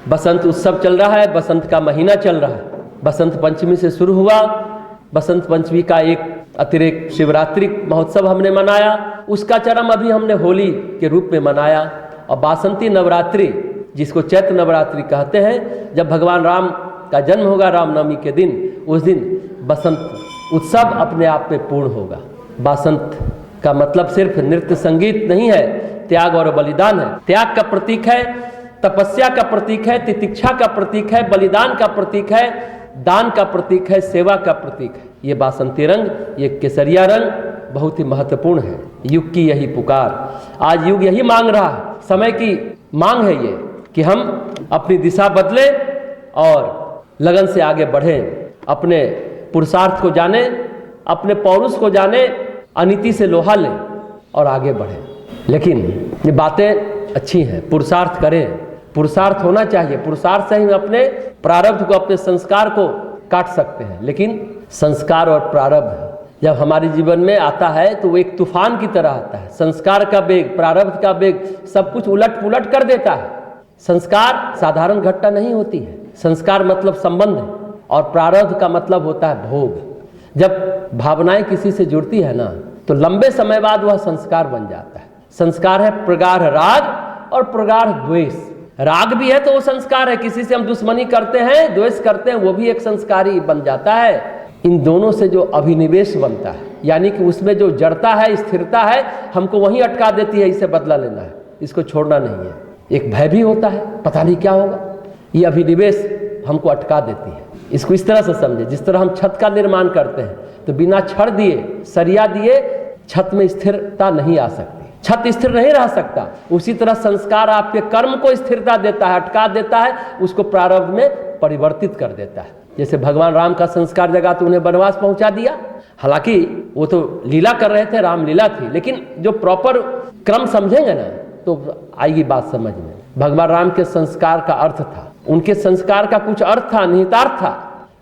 बसंत उत्सव चल रहा है, बसंत का महीना चल रहा है। बसंत पंचमी से शुरू हुआ। बसंत पंचमी का एक अतिरिक्त शिवरात्रि महोत्सव हमने मनाया, उसका चरम अभी हमने होली के रूप में मनाया। और बासंती नवरात्रि, जिसको चैत्र नवरात्रि कहते हैं, जब भगवान राम का जन्म होगा रामनवमी के दिन, उस दिन बसंत उत्सव अपने आप में पूर्ण होगा। बासंत का मतलब सिर्फ नृत्य संगीत नहीं है, त्याग और बलिदान है। त्याग का प्रतीक है, तपस्या का प्रतीक है, तितिक्षा का प्रतीक है, बलिदान का प्रतीक है, दान का प्रतीक है, सेवा का प्रतीक है। ये बासंती रंग, ये केसरिया रंग बहुत ही महत्वपूर्ण है। युग की यही पुकार, आज युग यही मांग रहा है, समय की मांग है ये कि हम अपनी दिशा बदलें और लगन से आगे बढ़ें, अपने पुरुषार्थ को जाने, अपने पौरुष को जाने, अनीति से लोहा लें और आगे बढ़ें। लेकिन ये बातें अच्छी हैं, पुरुषार्थ करें, पुरुषार्थ होना चाहिए। पुरुषार्थ से ही अपने प्रारब्ध को, अपने संस्कार को काट सकते हैं। लेकिन संस्कार और प्रारब्ध जब हमारे जीवन में आता है तो वो एक तूफान की तरह आता है। संस्कार का वेग, प्रारब्ध का वेग सब कुछ उलट पुलट कर देता है। संस्कार साधारण घटना नहीं होती है। संस्कार मतलब संबंध, और प्रारब्ध का मतलब होता है भोग। जब भावनाएं किसी से जुड़ती है ना, तो लंबे समय बाद वह संस्कार बन जाता है। संस्कार है प्रगाढ़ राग और प्रगाढ़ द्वेष। राग भी है तो वो संस्कार है, किसी से हम दुश्मनी करते हैं, द्वेष करते हैं, वो भी एक संस्कार ही बन जाता है। इन दोनों से जो अभिनिवेश बनता है, यानी कि उसमें जो जड़ता है, स्थिरता है, हमको वहीं अटका देती है, इसे बदला लेना है, इसको छोड़ना नहीं है। एक भय भी होता है, पता नहीं क्या होगा, ये अभिनिवेश हमको अटका देती है। इसको इस तरह से समझे, जिस तरह हम छत का निर्माण करते हैं तो बिना छड़ दिए, सरिया दिए छत में स्थिरता नहीं आ सकती, छत स्थिर नहीं रह सकता। उसी तरह संस्कार आपके कर्म को स्थिरता देता है, अटका देता है, उसको प्रारब्ध में परिवर्तित कर देता है। जैसे भगवान राम का संस्कार जगा तो उन्हें वनवास पहुंचा दिया। हालांकि वो तो लीला कर रहे थे, रामलीला थी, लेकिन जो प्रॉपर क्रम समझेंगे ना तो आएगी बात समझ में। भगवान राम के संस्कार का अर्थ था, उनके संस्कार का कुछ अर्थ था, निहितार्थ था।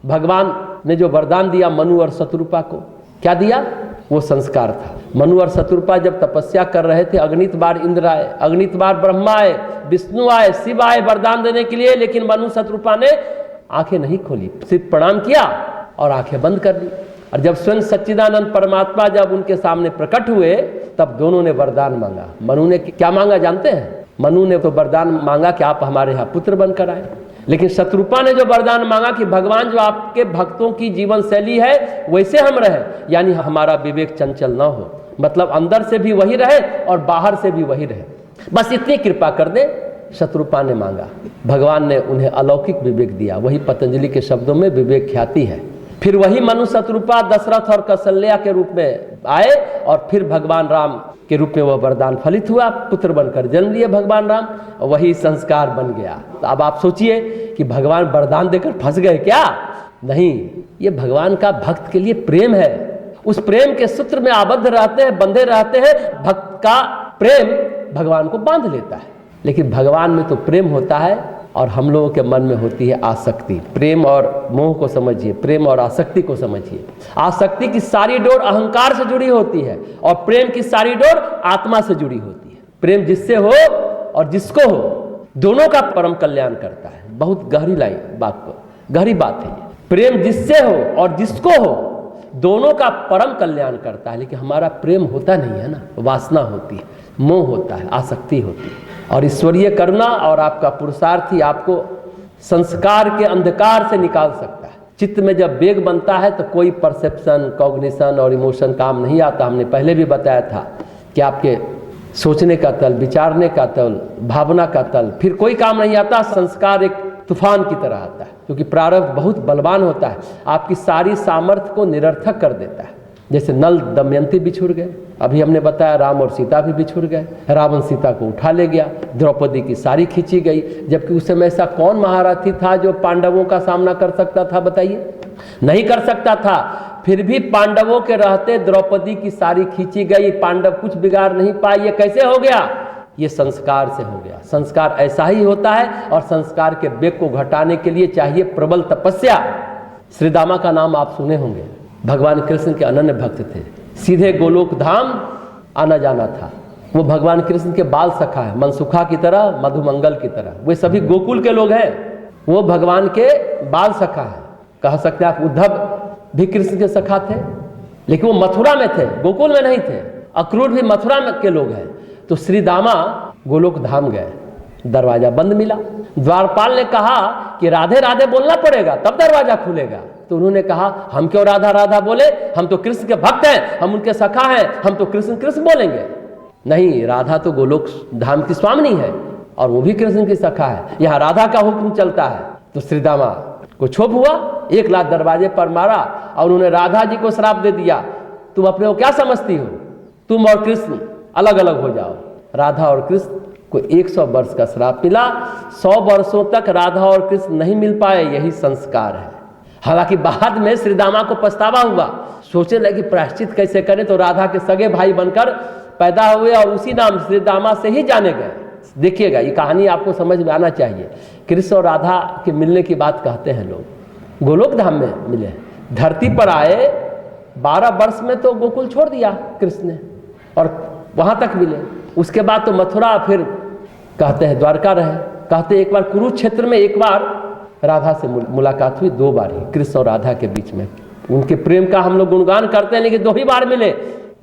भगवान ने जो वरदान दिया मनु और शत्रुपा को, क्या दिया? वो संस्कार था। मनु और शत्रुपा जब तपस्या कर रहे थे, अगणित बार इंद्र आए, अगणित बार ब्रह्मा आए, विष्णु आए, शिव आए वरदान देने के लिए, लेकिन मनु शत्रुपा ने आंखें नहीं खोली, सिर्फ प्रणाम किया और आंखें बंद कर ली। और जब स्वयं सच्चिदानंद परमात्मा जब उनके सामने प्रकट हुए, तब दोनों ने वरदान मांगा। मनु ने क्या मांगा जानते हैं? मनु ने तो वरदान मांगा कि आप हमारे यहाँ पुत्र बनकर आए। लेकिन शत्रुपा ने जो वरदान मांगा कि भगवान जो आपके भक्तों की जीवन शैली है वैसे हम रहे, यानी हमारा विवेक चंचल ना हो, मतलब अंदर से भी वही रहे और बाहर से भी वही रहे, बस इतनी कृपा कर दे। शत्रुपा ने मांगा, भगवान ने उन्हें अलौकिक विवेक दिया। वही पतंजलि के शब्दों में विवेक ख्याति है। फिर वही मनु शत्रुपा दशरथ और कौशल्या के रूप में आए और फिर भगवान राम के रूप में वह वरदान फलित हुआ, पुत्र बनकर जन्म लिए भगवान राम, वही संस्कार बन गया। तो अब आप सोचिए कि भगवान वरदान देकर फंस गए क्या? नहीं, ये भगवान का भक्त के लिए प्रेम है। उस प्रेम के सूत्र में आबद्ध रहते हैं, बंधे रहते हैं। भक्त का प्रेम भगवान को बांध लेता है। लेकिन भगवान में तो प्रेम होता है और हम लोगों के मन में होती है आसक्ति। प्रेम और मोह को समझिए, प्रेम और आसक्ति को समझिए। आसक्ति की सारी डोर अहंकार से जुड़ी होती है और प्रेम की सारी डोर आत्मा से जुड़ी होती है। प्रेम जिससे हो और जिसको हो, दोनों का परम कल्याण करता है। बहुत गहरी गहरी बात है ये। प्रेम जिससे हो और जिसको हो, दोनों का परम कल्याण करता है। लेकिन हमारा प्रेम होता नहीं है ना, वासना होती है, मोह होता है, आसक्ति होती है। और ईश्वरीय करुणा और आपका पुरुषार्थ ही आपको संस्कार के अंधकार से निकाल सकता है। चित्त में जब वेग बनता है तो कोई परसेप्शन, कॉग्निशन और इमोशन काम नहीं आता। हमने पहले भी बताया था कि आपके सोचने का तल, विचारने का तल, भावना का तल, फिर कोई काम नहीं आता। संस्कार एक तूफान की तरह आता है, क्योंकि प्रारब्ध बहुत बलवान होता है, आपकी सारी सामर्थ्य को निरर्थक कर देता है। जैसे नल दमयंती बिछुड़ गए, अभी हमने बताया राम और सीता भी बिछुड़ गए। रावण सीता को उठा ले गया, द्रौपदी की साड़ी खींची गई, जबकि उस समय ऐसा कौन महारथी था जो पांडवों का सामना कर सकता था? बताइए, नहीं कर सकता था। फिर भी पांडवों के रहते द्रौपदी की साड़ी खींची गई, पांडव कुछ बिगाड़ नहीं पाए। ये कैसे हो गया? ये संस्कार से हो गया। संस्कार ऐसा ही होता है और संस्कार के वेग को घटाने के लिए चाहिए प्रबल तपस्या। श्री दामा का नाम आप सुने होंगे, भगवान कृष्ण के अनन्य भक्त थे। सीधे गोलोक धाम आना जाना था, वो भगवान कृष्ण के बाल सखा है, मनसुखा की तरह, मधुमंगल की तरह। वे सभी गोकुल के लोग हैं, वो भगवान के बाल सखा है। कह सकते हैं आप उद्धव भी कृष्ण के सखा थे, लेकिन वो मथुरा में थे, गोकुल में नहीं थे। अक्रूर भी मथुरा में के लोग हैं। तो श्री दामा गोलोक धाम गए, दरवाजा बंद मिला। द्वारपाल ने कहा कि राधे राधे बोलना पड़ेगा तब दरवाजा खुलेगा। तो उन्होंने कहा हम क्यों राधा राधा बोले, हम तो कृष्ण के भक्त हैं, हम उनके सखा हैं, हम तो कृष्ण कृष्ण बोलेंगे। नहीं, राधा तो गोलोक धाम की स्वामिनी है और वो भी कृष्ण की सखा है, यहाँ राधा का हुक्म चलता है। तो श्री दामा को क्षोभ हुआ, 1 लाख दरवाजे पर मारा और उन्होंने राधा जी को श्राप दे दिया, तुम अपने को क्या समझती हो, तुम और कृष्ण अलग अलग हो जाओ। राधा और कृष्ण को 100 वर्ष का श्राप मिला। 100 वर्षों तक राधा और कृष्ण नहीं मिल पाए, यही संस्कार है। हालांकि बाद में श्री दामा को पछतावा हुआ, सोचने लगे प्रायश्चित कैसे करें, तो राधा के सगे भाई बनकर पैदा हुए और उसी नाम श्री दामा से ही जाने गए। देखिएगा, ये कहानी आपको समझ में आना चाहिए। कृष्ण और राधा के मिलने की बात कहते हैं लोग, गोलोक धाम में मिले। धरती पर आए 12 वर्ष में तो गोकुल छोड़ दिया कृष्ण ने और वहां तक मिले। उसके बाद तो मथुरा, फिर कहते हैं द्वारका रहे। कहते हैं एक बार कुरुक्षेत्र में एक बार राधा से मुलाकात हुई, 2 बार ही कृष्ण और राधा के बीच में। उनके प्रेम का हम लोग गुणगान करते हैं, लेकिन 2 ही बार मिले।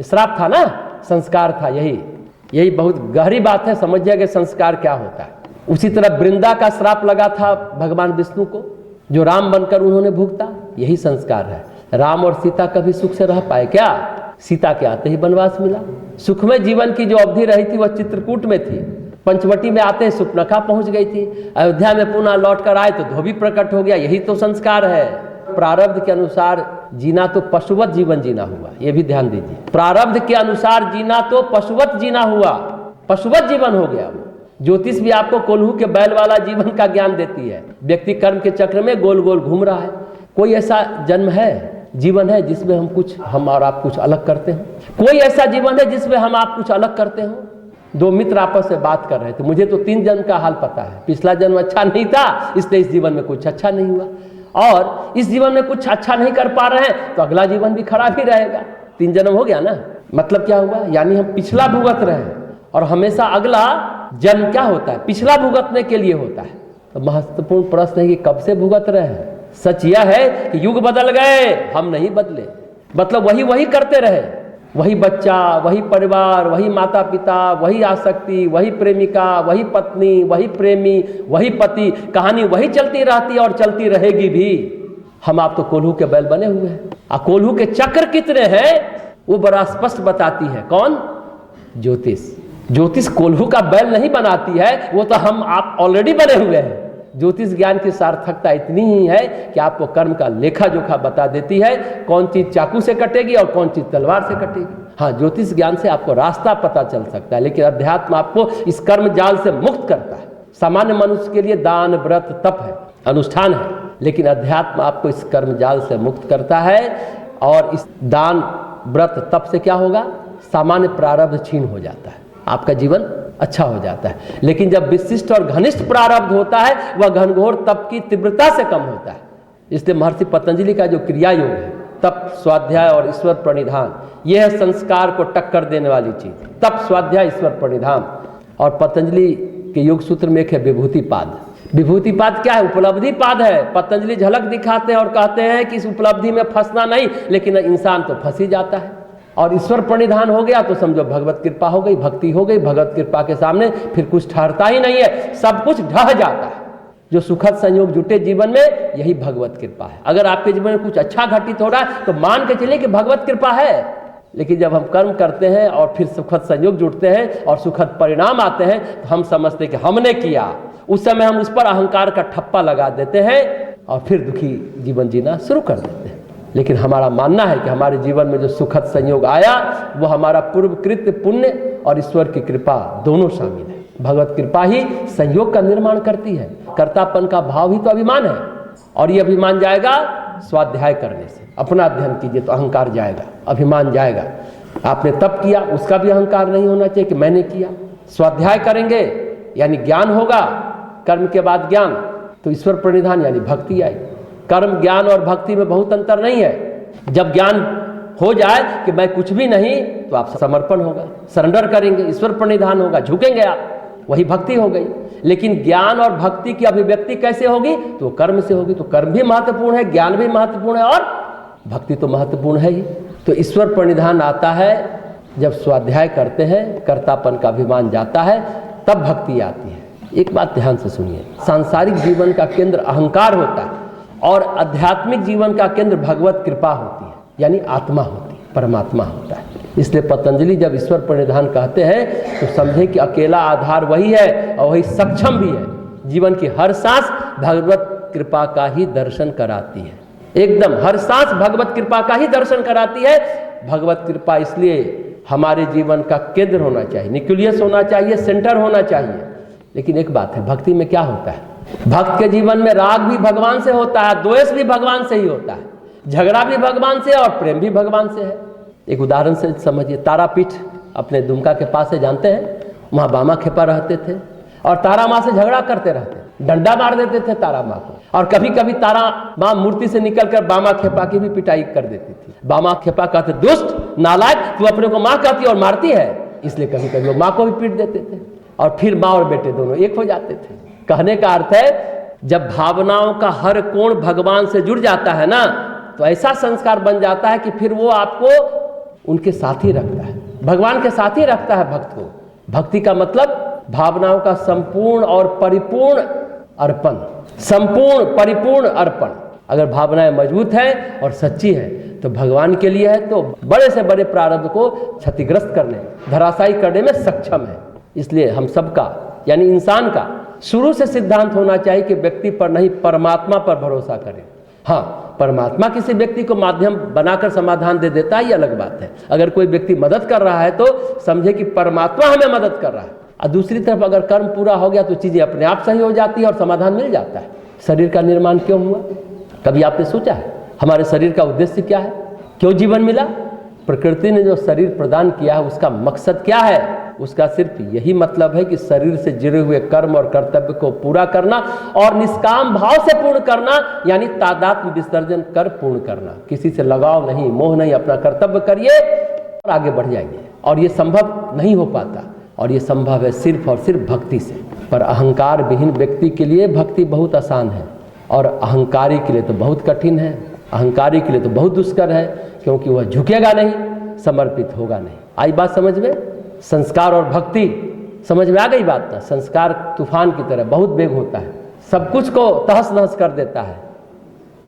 श्राप था ना, संस्कार था। यही बहुत गहरी बात है, समझिए कि संस्कार क्या होता है। उसी तरह वृंदा का श्राप लगा था भगवान विष्णु को, जो राम बनकर उन्होंने भुगता, यही संस्कार है। राम और सीता कभी सुख से रह पाए क्या? सीता के आते ही वनवास मिला। सुखमय जीवन की जो अवधि रही थी वह चित्रकूट में थी, पंचवटी में आते ही सुपनखा पहुंच गई थी, अयोध्या में पुनः लौट कर आए तो धोबी प्रकट हो गया। यही तो संस्कार है। प्रारब्ध के अनुसार जीना तो पशुवत जीवन जीना हुआ, ये भी ध्यान दीजिए। प्रारब्ध के अनुसार जीना तो पशुवत जीना हुआ, पशुवत जीवन हो गया। ज्योतिष भी आपको कोल्हू के बैल वाला जीवन का ज्ञान देती है। व्यक्ति कर्म के चक्र में गोल गोल घूम रहा है। कोई ऐसा जन्म है, जीवन है जिसमें हम और आप कुछ अलग करते हो? कोई ऐसा जीवन है जिसमें हम आप कुछ अलग करते हो? 2 मित्र आपस में बात कर रहे थे, मुझे तो 3 जन्म का हाल पता है। पिछला जन्म अच्छा नहीं था, इसलिए इस जीवन में कुछ अच्छा नहीं हुआ, और इस जीवन में कुछ अच्छा नहीं कर पा रहे हैं तो अगला जीवन भी खराब ही रहेगा। 3 जन्म हो गया ना। मतलब क्या हुआ? यानी हम पिछला भुगत रहे हैं और हमेशा अगला जन्म क्या होता है? पिछला भुगतने के लिए होता है। तो महत्वपूर्ण प्रश्न है कि कब से भुगत रहे हैं? सच यह है कि युग बदल गए, हम नहीं बदले। मतलब वही करते रहे, वही बच्चा, वही परिवार, वही माता पिता, वही आसक्ति, वही प्रेमिका, वही पत्नी, वही प्रेमी, वही पति, कहानी वही चलती रहती और चलती रहेगी भी। हम आप तो कोल्हू के बैल बने हुए हैं। कोल्हू के चक्र कितने हैं वो बड़ा स्पष्ट बताती है। कौन? ज्योतिष कोल्हू का बैल नहीं बनाती है, वो तो हम आप ऑलरेडी बने हुए हैं। ज्योतिष ज्ञान की सार्थकता इतनी ही है कि आपको कर्म का लेखा जोखा बता देती है, कौन चीज चाकू से कटेगी और कौन चीज तलवार से कटेगी। हाँ, ज्योतिष ज्ञान से आपको रास्ता पता चल सकता है, लेकिन अध्यात्म आपको इस कर्म जाल से मुक्त करता है। सामान्य मनुष्य के लिए दान, व्रत, तप है, अनुष्ठान है, लेकिन अध्यात्म आपको इस कर्म जाल से मुक्त करता है। और इस दान, व्रत, तप से क्या होगा? सामान्य प्रारब्ध छीन हो जाता है, आपका जीवन अच्छा हो जाता है। लेकिन जब विशिष्ट और घनिष्ठ प्रारब्ध होता है, वह घनघोर तप की तीव्रता से कम होता है। इसलिए महर्षि पतंजलि का जो क्रिया योग है, तप, स्वाध्याय और ईश्वर प्रणिधान, यह है संस्कार को टक्कर देने वाली चीज। तप, स्वाध्याय, ईश्वर प्रणिधान। और पतंजलि के योग सूत्र में एक है विभूतिपाद। विभूतिपाद क्या है? उपलब्धि पाद है। पतंजलि झलक दिखाते हैं और कहते हैं कि इस उपलब्धि में फंसना नहीं, लेकिन इंसान तो फंस ही जाता है। और ईश्वर प्रणिधान हो गया तो समझो भगवत कृपा हो गई, भक्ति हो गई। भगवत कृपा के सामने फिर कुछ ठहरता ही नहीं है, सब कुछ ढह जाता है। जो सुखद संयोग जुटे जीवन में, यही भगवत कृपा है। अगर आपके जीवन में कुछ अच्छा घटित हो रहा है तो मान के चलिए कि भगवत कृपा है। लेकिन जब हम कर्म करते हैं और फिर सुखद संयोग जुटते हैं और सुखद परिणाम आते हैं तो हम समझते हैं कि हमने किया। उस समय हम उस पर अहंकार का ठप्पा लगा देते हैं और फिर दुखी जीवन जीना शुरू कर देते हैं। लेकिन हमारा मानना है कि हमारे जीवन में जो सुखद संयोग आया वो हमारा पूर्वकृत पुण्य और ईश्वर की कृपा दोनों शामिल है। भगवत कृपा ही संयोग का निर्माण करती है। कर्तापन का भाव ही तो अभिमान है, और ये अभिमान जाएगा स्वाध्याय करने से। अपना अध्ययन कीजिए तो अहंकार जाएगा, अभिमान जाएगा। आपने तप किया, उसका भी अहंकार नहीं होना चाहिए कि मैंने किया। स्वाध्याय करेंगे यानी ज्ञान होगा, कर्म के बाद ज्ञान, तो ईश्वर प्रणिधान यानी भक्ति आएगी। कर्म, ज्ञान और भक्ति में बहुत अंतर नहीं है। जब ज्ञान हो जाए कि मैं कुछ भी नहीं, तो आप समर्पण होगा, सरेंडर करेंगे, ईश्वर प्रणिधान होगा, झुकेंगे आप, वही भक्ति हो गई। लेकिन ज्ञान और भक्ति की अभिव्यक्ति कैसे होगी? तो कर्म से होगी। तो कर्म भी महत्वपूर्ण है, ज्ञान भी महत्वपूर्ण है और भक्ति तो महत्वपूर्ण है ही। तो ईश्वर प्रणिधान आता है जब स्वाध्याय करते हैं, कर्तापन का अभिमान जाता है, तब भक्ति आती है। एक बात ध्यान से सुनिए, सांसारिक जीवन का केंद्र अहंकार होता है और आध्यात्मिक जीवन का केंद्र भगवत कृपा होती है, यानी आत्मा होती है, परमात्मा होता है। इसलिए पतंजलि जब ईश्वर प्रणिधान कहते हैं तो समझे कि अकेला आधार वही है और वही सक्षम भी है। जीवन की हर सांस भगवत कृपा का ही दर्शन कराती है, एकदम हर सांस भगवत कृपा का ही दर्शन कराती है। भगवत कृपा इसलिए हमारे जीवन का केंद्र होना चाहिए, न्यूक्लियस होना चाहिए, सेंटर होना चाहिए। लेकिन एक बात है, भक्ति में क्या होता है? भक्त के जीवन में राग भी भगवान से होता है, द्वेष भी भगवान से ही होता है, झगड़ा भी भगवान से और प्रेम भी भगवान से है। एक उदाहरण से समझिए, तारापीठ अपने दुमका के पास है, जानते हैं, वहाँ बामा खेपा रहते थे और तारा माँ से झगड़ा करते रहते, डंडा मार देते थे तारा माँ को, और कभी कभी तारा माँ मूर्ति से निकलकर बामा खेपा की भी पिटाई कर देती थी। बामा खेपा कहते, दुष्ट नालायक, तू अपने को माँ कहती और मारती है। इसलिए कभी कभी वो माँ को भी पीट देते थे और फिर माँ और बेटे दोनों एक हो जाते थे। कहने का अर्थ है, जब भावनाओं का हर कोण भगवान से जुड़ जाता है ना, तो ऐसा संस्कार बन जाता है कि फिर वो आपको उनके साथ ही रखता है, भगवान के साथ ही रखता है भक्त को। भक्ति का मतलब भावनाओं का संपूर्ण और परिपूर्ण अर्पण, संपूर्ण परिपूर्ण अर्पण। अगर भावनाएं मजबूत हैं और सच्ची हैं तो भगवान के लिए है, तो बड़े से बड़े प्रारब्ध को क्षतिग्रस्त करने, धराशायी करने में सक्षम है। इसलिए हम सबका, यानी इंसान का शुरू से सिद्धांत होना चाहिए कि व्यक्ति पर नहीं, परमात्मा पर भरोसा करें। हाँ, परमात्मा किसी व्यक्ति को माध्यम बनाकर समाधान दे देता है, ये अलग बात है। अगर कोई व्यक्ति मदद कर रहा है तो समझे कि परमात्मा हमें मदद कर रहा है। और दूसरी तरफ अगर कर्म पूरा हो गया तो चीजें अपने आप सही हो जाती है और समाधान मिल जाता है। शरीर का निर्माण क्यों हुआ? कभी आपने सोचा है हमारे शरीर का उद्देश्य क्या है? क्यों जीवन मिला? प्रकृति ने जो शरीर प्रदान किया है उसका मकसद क्या है? उसका सिर्फ यही मतलब है कि शरीर से जुड़े हुए कर्म और कर्तव्य को पूरा करना और निष्काम भाव से पूर्ण करना, यानी तादात्म्य विसर्जन कर पूर्ण करना। किसी से लगाव नहीं, मोह नहीं, अपना कर्तव्य करिए और आगे बढ़ जाइए। और ये संभव नहीं हो पाता, और ये संभव है सिर्फ और सिर्फ भक्ति से। पर अहंकार विहीन व्यक्ति के लिए भक्ति बहुत आसान है और अहंकारी के लिए तो बहुत कठिन है, अहंकारी के लिए तो बहुत दुष्कर है, क्योंकि वह झुकेगा नहीं, समर्पित होगा नहीं। आई बात समझ में? संस्कार और भक्ति समझ में आ गई बात ना? संस्कार तूफान की तरह बहुत वेग होता है, सब कुछ को तहस नहस कर देता है,